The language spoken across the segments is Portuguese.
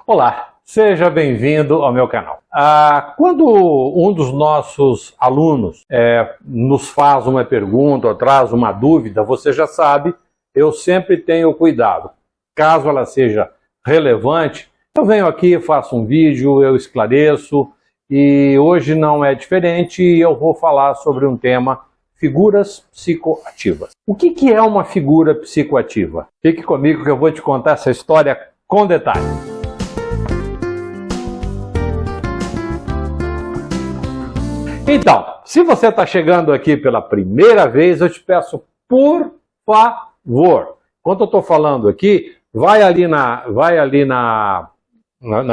Olá, seja bem-vindo ao meu canal. Quando um dos nossos alunos nos faz uma pergunta ou traz uma dúvida, você já sabe, eu sempre tenho cuidado. Caso ela seja relevante, eu venho aqui, faço um vídeo, eu esclareço, e hoje não é diferente, eu vou falar sobre um tema: figuras psicoativas. O que é uma figura psicoativa? Fique comigo que eu vou te contar essa história com detalhe. Então, se você está chegando aqui pela primeira vez, eu te peço, por favor, enquanto eu estou falando aqui, vai ali na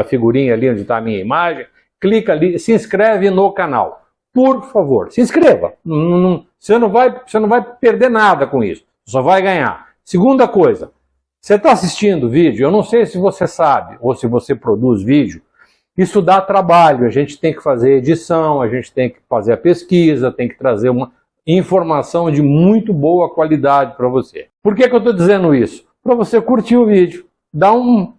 figurinha ali onde está a minha imagem, clica ali, se inscreve no canal. Por favor, se inscreva. Você não vai perder nada com isso, só vai ganhar. Segunda coisa, você está assistindo o vídeo, eu não sei se você sabe, ou se você produz vídeo, isso dá trabalho, a gente tem que fazer edição, a gente tem que fazer a pesquisa, tem que trazer uma informação de muito boa qualidade para você. Por que eu estou dizendo isso? Para você curtir o vídeo, dá um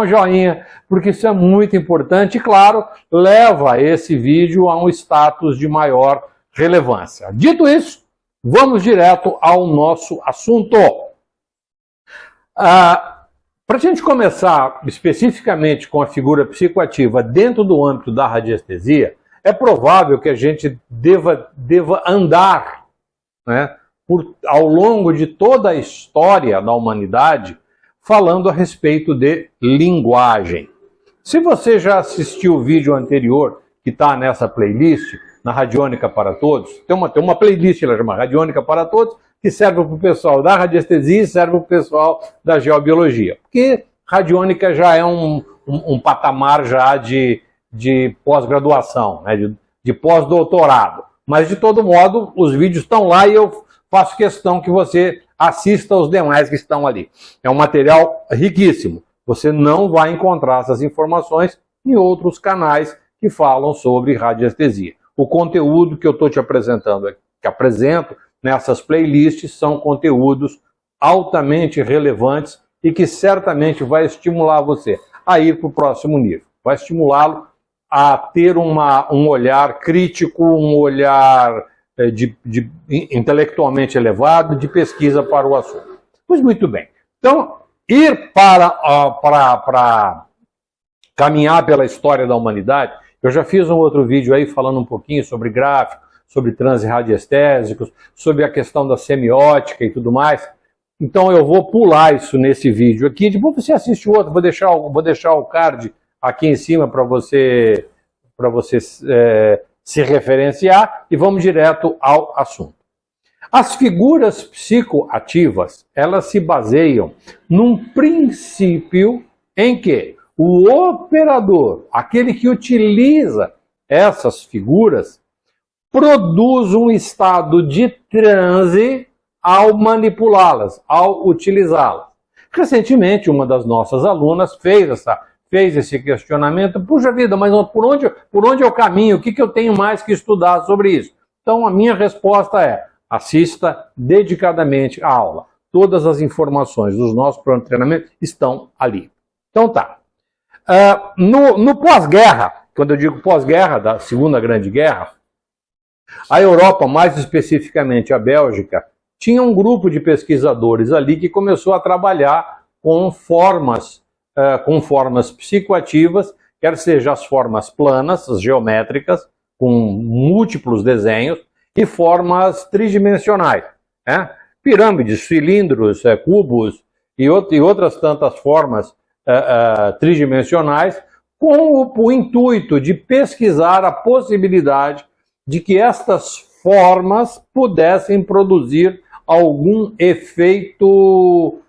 joinha, porque isso é muito importante e, claro, leva esse vídeo a um status de maior relevância. Dito isso, vamos direto ao nosso assunto. Para a gente começar especificamente com a figura psicoativa dentro do âmbito da radiestesia, é provável que a gente deva andar, né, ao longo de toda a história da humanidade, falando a respeito de linguagem. Se você já assistiu o vídeo anterior, que está nessa playlist, na Radiônica para Todos, tem uma playlist, ela chama Radiônica para Todos, que serve para o pessoal da radiestesia e serve para o pessoal da geobiologia. Porque radiônica já é um patamar já de pós-graduação, né, de pós-doutorado. Mas, de todo modo, os vídeos estão lá e eu faço questão que você assista aos demais que estão ali. É um material riquíssimo. Você não vai encontrar essas informações em outros canais que falam sobre radiestesia. O conteúdo que eu estou te apresentando, que apresento nessas playlists, são conteúdos altamente relevantes e que certamente vai estimular você a ir para o próximo nível. Vai estimulá-lo a ter um olhar crítico, um olhar intelectualmente elevado, de pesquisa para o assunto. Pois muito bem. Então, ir para caminhar pela história da humanidade, eu já fiz um outro vídeo aí falando um pouquinho sobre gráfico, sobre transes radiestésicos, sobre a questão da semiótica e tudo mais. Então eu vou pular isso nesse vídeo aqui, depois você assiste o outro, vou deixar o card aqui em cima para você se referenciar, e vamos direto ao assunto. As figuras psicoativas, elas se baseiam num princípio em que o operador, aquele que utiliza essas figuras, produz um estado de transe ao manipulá-las, ao utilizá-las. Recentemente, uma das nossas alunas fez esse questionamento: puxa vida, mas por onde eu caminho? O que eu tenho mais que estudar sobre isso? Então, a minha resposta é: assista dedicadamente à aula. Todas as informações dos nossos planos de treinamento estão ali. Então tá. No pós-guerra, quando eu digo pós-guerra, da Segunda Grande Guerra, a Europa, mais especificamente a Bélgica, tinha um grupo de pesquisadores ali que começou a trabalhar com formas psicoativas, quer seja as formas planas, as geométricas, com múltiplos desenhos, e formas tridimensionais, né? Pirâmides, cilindros, cubos e outras tantas formas tridimensionais, com o intuito de pesquisar a possibilidade de que estas formas pudessem produzir algum efeito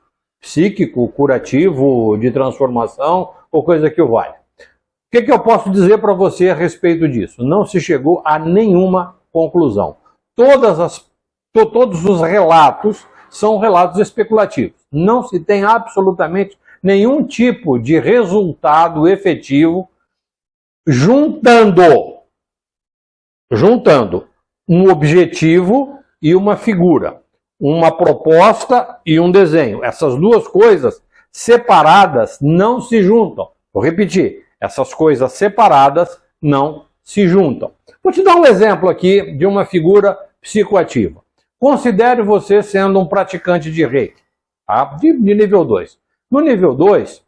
psíquico, curativo, de transformação, ou coisa que o valha. O que eu posso dizer para você a respeito disso? Não se chegou a nenhuma conclusão. Todos os relatos são relatos especulativos. Não se tem absolutamente nenhum tipo de resultado efetivo juntando um objetivo e uma figura, uma proposta e um desenho. Essas duas coisas separadas não se juntam. Vou repetir, essas coisas separadas não se juntam. Vou te dar um exemplo aqui de uma figura psicoativa. Considere você sendo um praticante de Reiki, tá? de nível 2. No nível 2,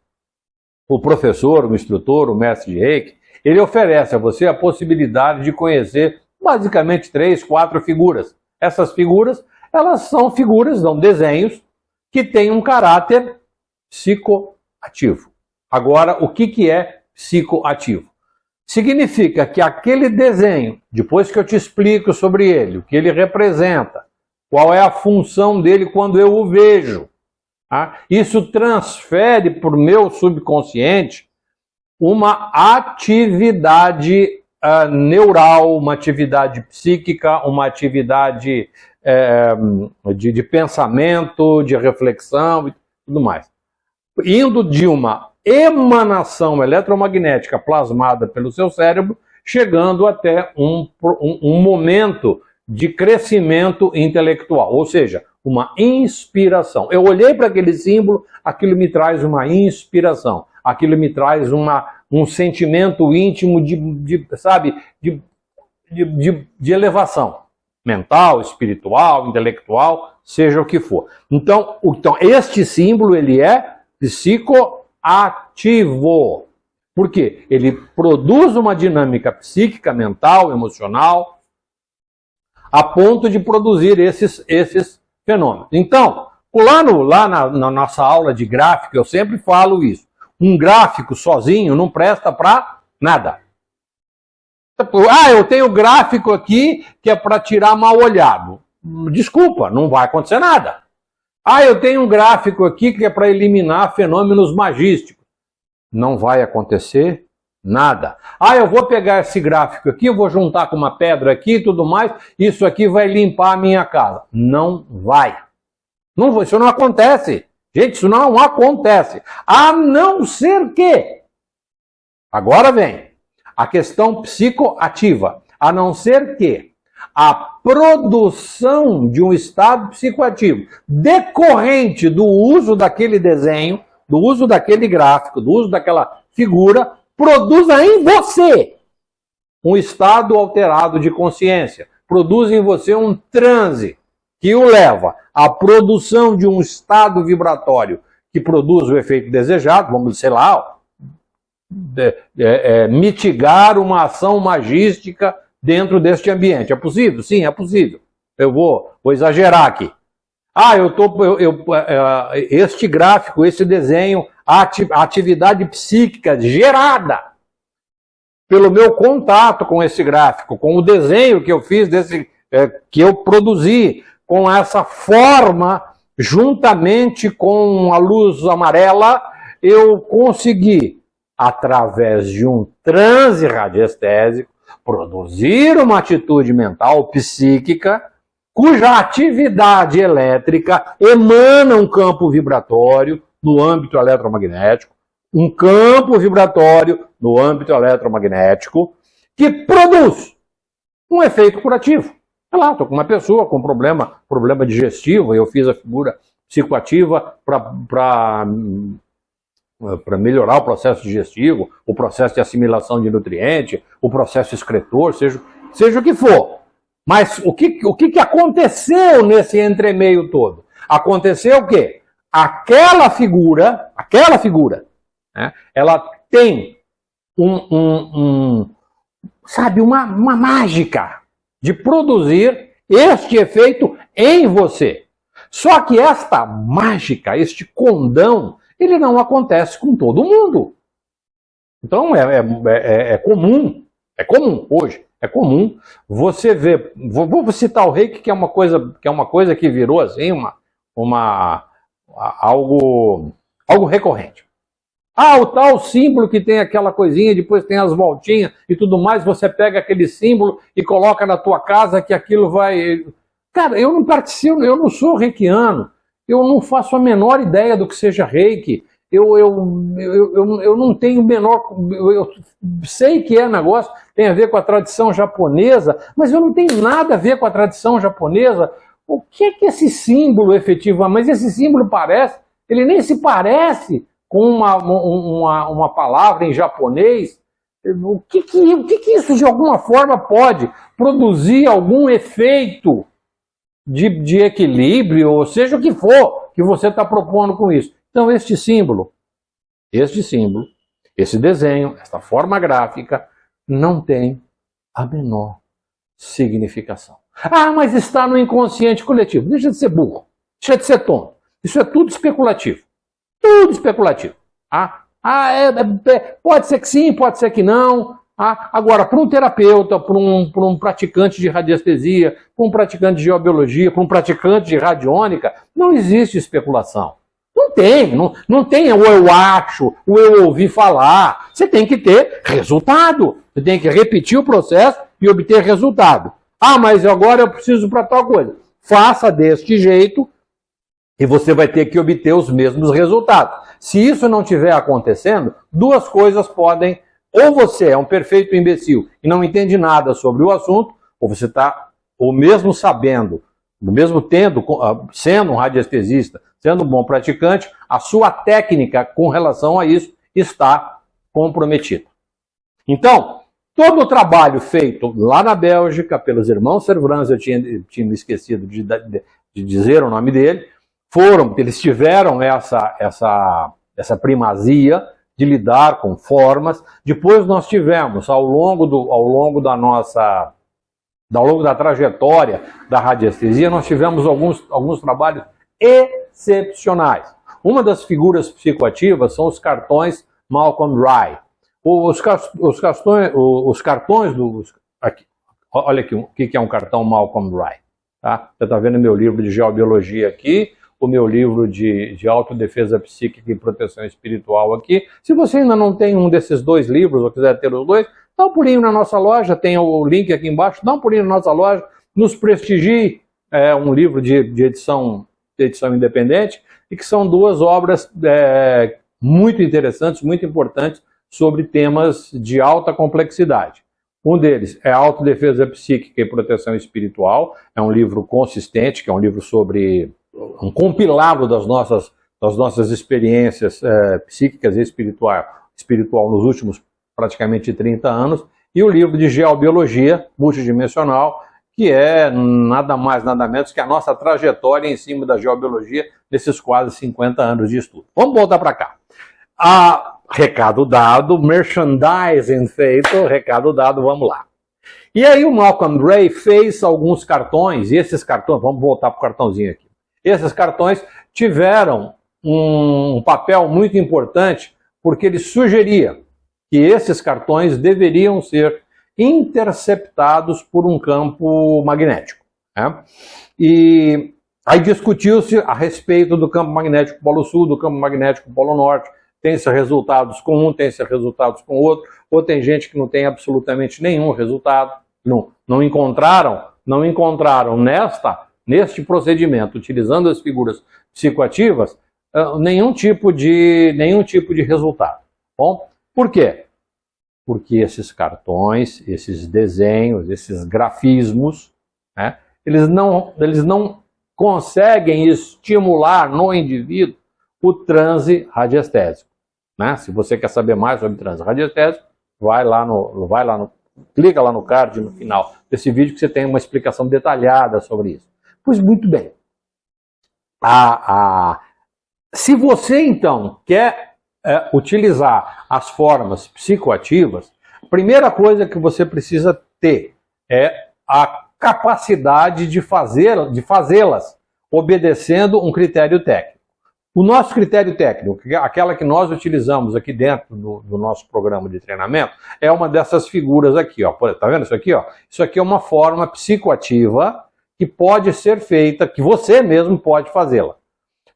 o professor, o instrutor, o mestre de Reiki, ele oferece a você a possibilidade de conhecer basicamente 3, 4 figuras. Essas figuras, elas são figuras, são desenhos, que têm um caráter psicoativo. Agora, o que é psicoativo? Significa que aquele desenho, depois que eu te explico sobre ele, o que ele representa, qual é a função dele quando eu o vejo, tá? Isso transfere para o meu subconsciente uma atividade neural, uma atividade psíquica, uma atividade de pensamento, de reflexão e tudo mais. Indo de uma emanação eletromagnética plasmada pelo seu cérebro, chegando até um momento de crescimento intelectual, ou seja, uma inspiração. Eu olhei para aquele símbolo, aquilo me traz uma inspiração, aquilo me traz um sentimento íntimo de elevação mental, espiritual, intelectual, seja o que for. Então este símbolo ele é psicoativo. Por quê? Ele produz uma dinâmica psíquica, mental, emocional, a ponto de produzir esses fenômenos. Então, lá na nossa aula de gráfico, eu sempre falo isso. Um gráfico sozinho não presta para nada. Eu tenho gráfico aqui que é para tirar mal olhado. Desculpa, não vai acontecer nada. Eu tenho um gráfico aqui que é para eliminar fenômenos magísticos. Não vai acontecer nada. Eu vou pegar esse gráfico aqui, eu vou juntar com uma pedra aqui e tudo mais, isso aqui vai limpar a minha casa. Não vai. Isso não acontece. Gente, isso não acontece. A não ser que... Agora vem a questão psicoativa. A não ser que a produção de um estado psicoativo decorrente do uso daquele desenho, do uso daquele gráfico, do uso daquela figura, produza em você um estado alterado de consciência. Produz em você um transe que o leva à produção de um estado vibratório que produz o efeito desejado, vamos, sei lá, mitigar uma ação magística dentro deste ambiente. É possível? Sim, é possível. Eu vou exagerar aqui. Este gráfico, esse desenho, a atividade psíquica gerada pelo meu contato com esse gráfico, com o desenho que eu fiz, que eu produzi, com essa forma, juntamente com a luz amarela, eu consegui, através de um transe radiestésico, produzir uma atitude mental psíquica, cuja atividade elétrica emana um campo vibratório no âmbito eletromagnético, um campo vibratório no âmbito eletromagnético, que produz um efeito curativo. Sei lá, estou com uma pessoa com problema digestivo, e eu fiz a figura psicoativa para melhorar o processo digestivo, o processo de assimilação de nutriente, o processo excretor, seja o que for. Mas o que aconteceu nesse entremeio todo? Aconteceu o quê? Aquela figura, né, ela tem uma mágica de produzir este efeito em você. Só que esta mágica, este condão, ele não acontece com todo mundo. Então é comum hoje, é comum você ver. Vou citar o Reiki, que é uma coisa que virou assim algo recorrente. O tal símbolo que tem aquela coisinha, depois tem as voltinhas e tudo mais, você pega aquele símbolo e coloca na tua casa que aquilo vai... Cara, eu não participo, eu não sou reikiano, eu não faço a menor ideia do que seja reiki, eu não tenho o menor... Eu sei que negócio, tem a ver com a tradição japonesa, mas eu não tenho nada a ver com a tradição japonesa. O que é que esse símbolo efetivo? Mas esse símbolo parece, ele nem se parece com uma palavra em japonês, o que isso de alguma forma pode produzir algum efeito de equilíbrio, ou seja o que for que você está propondo com isso. Então este símbolo, esse desenho, esta forma gráfica, não tem a menor significação. Ah, mas está no inconsciente coletivo. Deixa de ser burro, deixa de ser tonto. Isso é tudo especulativo. Tudo especulativo. Pode ser que sim, pode ser que não. Agora, para um terapeuta, para um praticante de radiestesia, para um praticante de geobiologia, para um praticante de radiônica, não existe especulação. Não tem o eu acho, o eu ouvi falar. Você tem que ter resultado. Você tem que repetir o processo e obter resultado. Mas agora eu preciso para tal coisa. Faça deste jeito e você vai ter que obter os mesmos resultados. Se isso não estiver acontecendo, duas coisas podem... Ou você é um perfeito imbecil e não entende nada sobre o assunto, ou você está, ou mesmo sabendo, mesmo sendo um radiestesista, sendo um bom praticante, a sua técnica com relação a isso está comprometida. Então, todo o trabalho feito lá na Bélgica pelos irmãos Servrans, eu tinha me esquecido de dizer o nome dele, eles tiveram essa primazia de lidar com formas. Depois nós tivemos, ao longo da trajetória da radiestesia, nós tivemos alguns trabalhos excepcionais. Uma das figuras psicoativas são os cartões Malcolm Rye. Os cartões aqui, olha aqui o que é um cartão Malcolm Rye. Tá? Você está vendo meu livro de geobiologia aqui, o meu livro de autodefesa psíquica e proteção espiritual aqui. Se você ainda não tem um desses dois livros, ou quiser ter os dois, dá um pulinho na nossa loja, tem o link aqui embaixo, dá um pulinho na nossa loja, nos prestigie, um livro de edição independente, e que são duas obras muito interessantes, muito importantes, sobre temas de alta complexidade. Um deles é Autodefesa Psíquica e Proteção Espiritual, é um livro consistente, que é um livro sobre um compilado das nossas experiências psíquicas e espiritual nos últimos praticamente 30 anos, e o livro de Geobiologia Multidimensional, que é nada mais, nada menos que a nossa trajetória em cima da geobiologia nesses quase 50 anos de estudo. Vamos voltar para cá. Recado dado, merchandising feito, recado dado, vamos lá. E aí o Malcolm Rye fez alguns cartões, e esses cartões, vamos voltar para o cartãozinho aqui. Esses cartões tiveram um papel muito importante, porque ele sugeria que esses cartões deveriam ser interceptados por um campo magnético. Né? E aí discutiu-se a respeito do campo magnético Polo Sul, do campo magnético Polo Norte. Tem-se resultados com um, tem-se resultados com o outro, ou tem gente que não tem absolutamente nenhum resultado, não encontraram neste procedimento, utilizando as figuras psicoativas, nenhum tipo de resultado. Bom, por quê? Porque esses cartões, esses desenhos, esses grafismos, né, eles não conseguem estimular no indivíduo o transe radiestésico. Né? Se você quer saber mais sobre transe radiestésico, clica lá no card no final desse vídeo que você tem uma explicação detalhada sobre isso. Pois muito bem. Se você então quer utilizar as formas psicoativas, a primeira coisa que você precisa ter é a capacidade de fazê-las obedecendo um critério técnico. O nosso critério técnico, aquela que nós utilizamos aqui dentro do nosso programa de treinamento, é uma dessas figuras aqui. Está vendo isso aqui? Ó? Isso aqui é uma forma psicoativa que pode ser feita, que você mesmo pode fazê-la.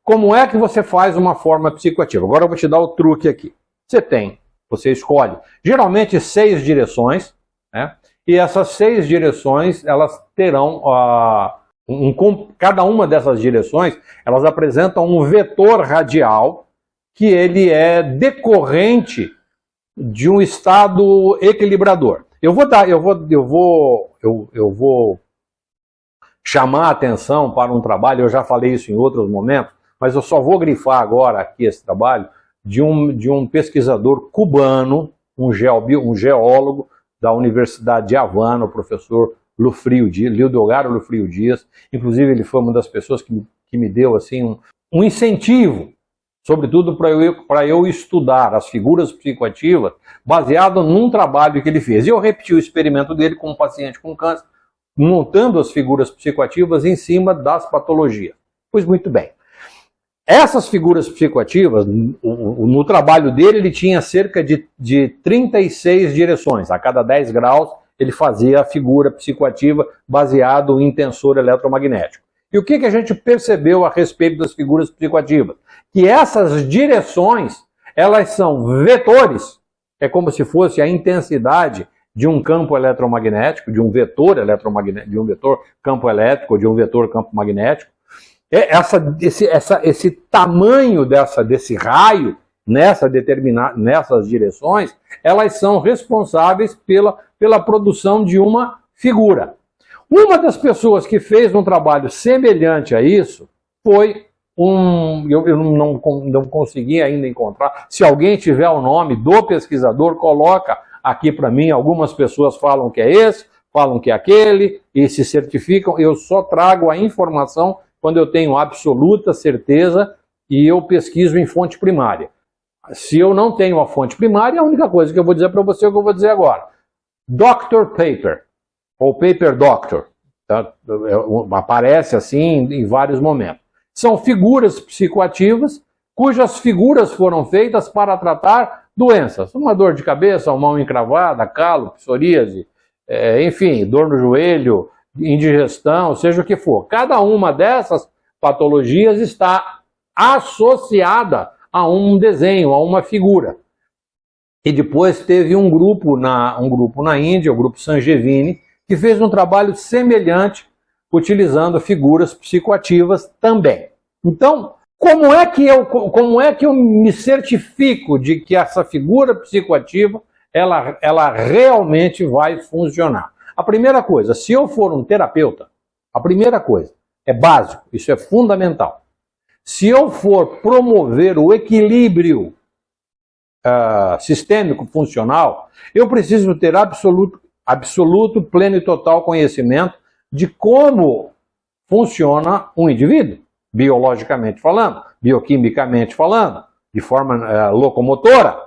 Como é que você faz uma forma psicoativa? Agora eu vou te dar o truque aqui. Você escolhe, geralmente 6 direções, né? E essas 6 direções, elas terão... cada uma dessas direções, elas apresentam um vetor radial que ele é decorrente de um estado equilibrador. Eu vou chamar a atenção para um trabalho, eu já falei isso em outros momentos, mas eu só vou grifar agora aqui esse trabalho, de um pesquisador cubano, um geólogo da Universidade de Havana, o professor Lildeogaro Lufrio Dias. Inclusive, ele foi uma das pessoas que me deu assim, um incentivo, sobretudo para eu estudar as figuras psicoativas, baseado num trabalho que ele fez. E eu repeti o experimento dele com um paciente com câncer, montando as figuras psicoativas em cima das patologias. Pois muito bem. Essas figuras psicoativas, no trabalho dele, ele tinha cerca de 36 direções. A cada 10 graus, ele fazia a figura psicoativa baseado em tensor eletromagnético. E o que a gente percebeu a respeito das figuras psicoativas? Que essas direções, elas são vetores, é como se fosse a intensidade de um campo eletromagnético, de um vetor eletromagnético, de um vetor campo elétrico, de um vetor campo magnético. Esse tamanho desse raio nessas direções, elas são responsáveis pela produção de uma figura. Uma das pessoas que fez um trabalho semelhante a isso foi eu não consegui ainda encontrar. Se alguém tiver o nome do pesquisador, coloca aqui para mim. Algumas pessoas falam que é esse, falam que é aquele, e se certificam. Eu só trago a informação quando eu tenho absoluta certeza e eu pesquiso em fonte primária. Se eu não tenho a fonte primária, a única coisa que eu vou dizer para você é o que eu vou dizer agora. Doctor Paper, ou Paper Doctor, tá? Aparece assim em vários momentos. São figuras psicoativas cujas figuras foram feitas para tratar doenças. Uma dor de cabeça, uma mão encravada, calo, psoríase, enfim, dor no joelho, indigestão, seja o que for. Cada uma dessas patologias está associada a um desenho, a uma figura. E depois teve um grupo na Índia, o grupo Sanjevini, que fez um trabalho semelhante, utilizando figuras psicoativas também. Então, como é que eu me certifico de que essa figura psicoativa ela realmente vai funcionar? A primeira coisa, se eu for um terapeuta, a primeira coisa, é básico, isso é fundamental. Se eu for promover o equilíbrio sistêmico funcional, eu preciso ter absoluto, pleno e total conhecimento de como funciona um indivíduo, biologicamente falando, bioquimicamente falando, de forma locomotora,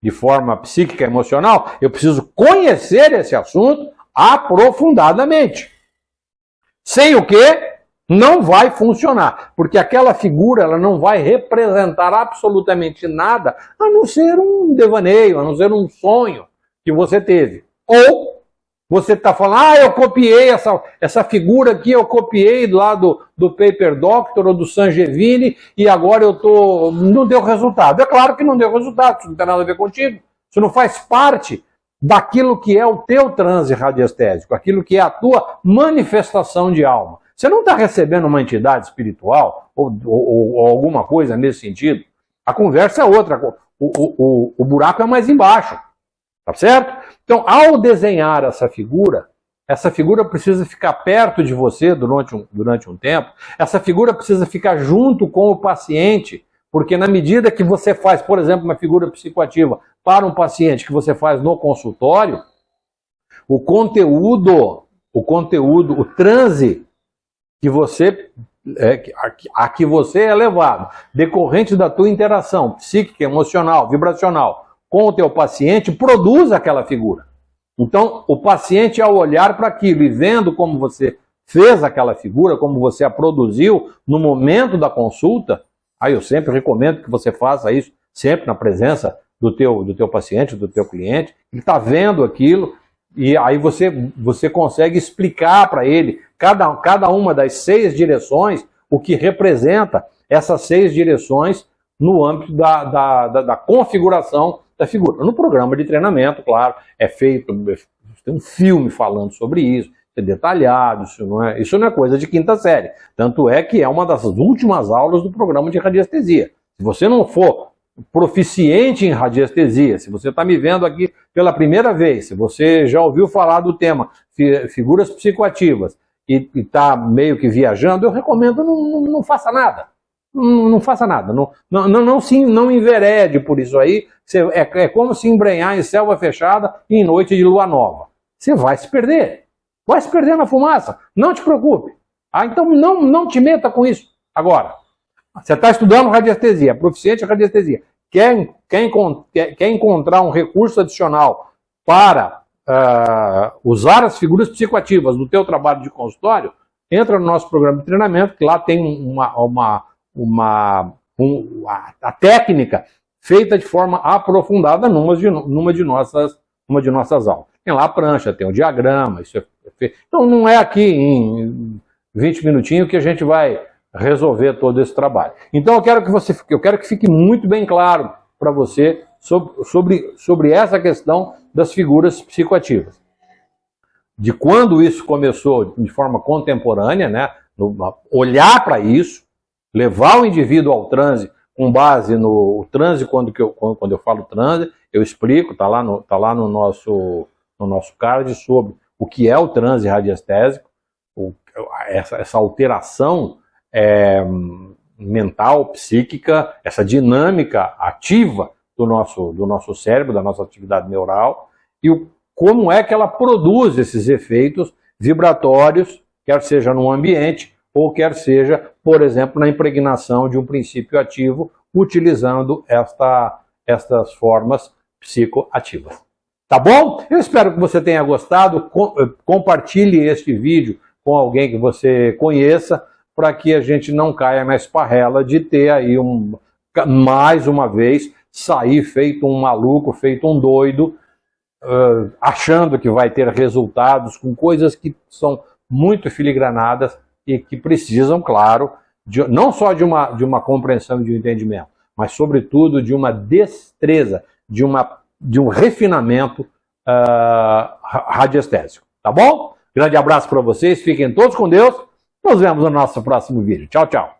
de forma psíquica, emocional. Eu preciso conhecer esse assunto aprofundadamente. Sem o que não vai funcionar, porque aquela figura ela não vai representar absolutamente nada, a não ser um devaneio, a não ser um sonho que você teve. Ou você está falando, eu copiei essa figura aqui, eu copiei lá do Paper Doctor ou do Sanjevini e agora não deu resultado. É claro que não deu resultado, isso não tem nada a ver contigo. Isso não faz parte daquilo que é o teu transe radiestésico, aquilo que é a tua manifestação de alma. Você não está recebendo uma entidade espiritual ou alguma coisa nesse sentido. A conversa é outra, o buraco é mais embaixo, tá certo? Então, ao desenhar essa figura precisa ficar perto de você durante um tempo, essa figura precisa ficar junto com o paciente, porque na medida que você faz, por exemplo, uma figura psicoativa para um paciente que você faz no consultório, o conteúdo, o transe a que você é levado, decorrente da tua interação psíquica, emocional, vibracional com o teu paciente, produz aquela figura. Então, o paciente, ao olhar para aquilo e vendo como você fez aquela figura, como você a produziu no momento da consulta, aí eu sempre recomendo que você faça isso, sempre na presença do teu paciente, do teu cliente. Ele está vendo aquilo e aí você consegue explicar para ele cada uma das 6 direções, o que representa essas 6 direções no âmbito da configuração da figura. No programa de treinamento, claro, tem um filme falando sobre isso, é detalhado, isso não é coisa de quinta série. Tanto é que é uma das últimas aulas do programa de radiestesia. Se você não for proficiente em radiestesia, se você está me vendo aqui pela primeira vez, se você já ouviu falar do tema figuras psicoativas e está meio que viajando, eu recomendo não faça nada. Não faça nada, não enverede por isso aí. É como se embrenhar em selva fechada em noite de lua nova. Você vai se perder na fumaça, não te preocupe. Então não te meta com isso. Agora, você está estudando radiestesia, proficiente em radiestesia, quer encontrar um recurso adicional para usar as figuras psicoativas no teu trabalho de consultório, entra no nosso programa de treinamento, que lá tem a técnica feita de forma aprofundada numa de nossas aulas. Tem lá a prancha, tem o diagrama, isso é feito. Então não é aqui em 20 minutinhos que a gente vai resolver todo esse trabalho. Então eu quero que fique muito bem claro para você sobre essa questão das figuras psicoativas. De quando isso começou de forma contemporânea, né? Olhar para isso, levar o indivíduo ao transe com base no transe, quando eu falo transe, eu explico, está lá no nosso card sobre o que é o transe radiestésico, essa alteração mental, psíquica, essa dinâmica ativa do nosso cérebro, da nossa atividade neural, e como é que ela produz esses efeitos vibratórios, quer seja no ambiente, ou quer seja, por exemplo, na impregnação de um princípio ativo, utilizando estas formas psicoativas. Tá bom? Eu espero que você tenha gostado. Compartilhe este vídeo com alguém que você conheça, para que a gente não caia na esparrela de ter aí mais uma vez, sair feito um maluco, feito um doido, achando que vai ter resultados com coisas que são muito filigranadas e que precisam, claro, não só de uma compreensão e de um entendimento, mas sobretudo de uma destreza, de um refinamento radiestésico. Tá bom? Grande abraço para vocês, fiquem todos com Deus. Nos vemos no nosso próximo vídeo. Tchau, tchau.